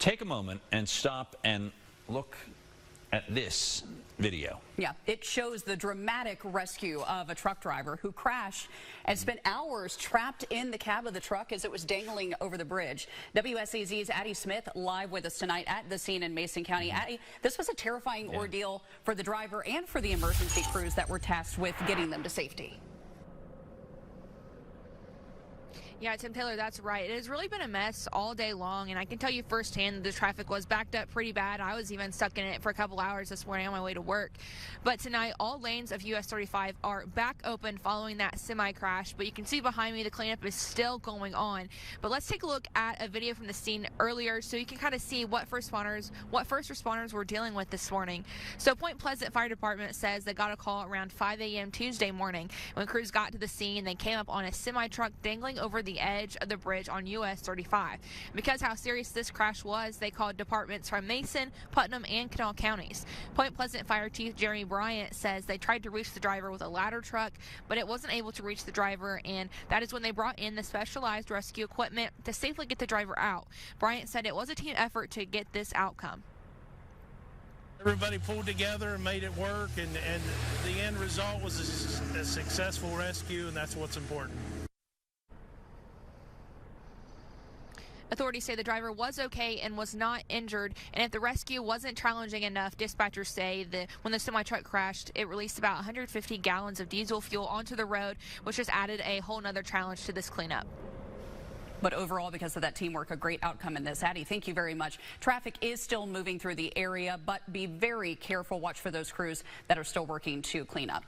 take a moment and stop and look at this video. Yeah, it shows the dramatic rescue of a truck driver who crashed and spent hours trapped in the cab of the truck as it was dangling over the bridge. WSAZ's Addie Smith live with us tonight at the scene in Mason County. Addie, this was a terrifying ordeal for the driver and for the emergency crews that were tasked with getting them to safety. Yeah, Tim Taylor, that's right. It has really been a mess all day long, and I can tell you firsthand that the traffic was backed up pretty bad. I was even stuck in it for a couple hours this morning on my way to work. But tonight, all lanes of US 35 are back open following that semi-crash, but you can see behind me the cleanup is still going on. But let's take a look at a video from the scene earlier so you can kind of see what first responders were dealing with this morning. So Point Pleasant Fire Department says they got a call around 5 a.m. Tuesday morning. When crews got to the scene, they came up on a semi-truck dangling over the edge of the bridge on US 35. Because how serious this crash was, they called departments from Mason, Putnam, and Kanawha counties. Point Pleasant Fire Chief Jeremy Bryant says they tried to reach the driver with a ladder truck, but it wasn't able to reach the driver, and that is when they brought in the specialized rescue equipment to safely get the driver out. Bryant said it was a team effort to get this outcome. Everybody pulled together and made it work, and the end result was a successful rescue, and that's what's important. Authorities say the driver was okay and was not injured, and if the rescue wasn't challenging enough, dispatchers say that when the semi-truck crashed, it released about 150 gallons of diesel fuel onto the road, which has added a whole nother challenge to this cleanup. But overall, because of that teamwork, a great outcome in this. Addie, thank you very much. Traffic is still moving through the area, but be very careful. Watch for those crews that are still working to clean up.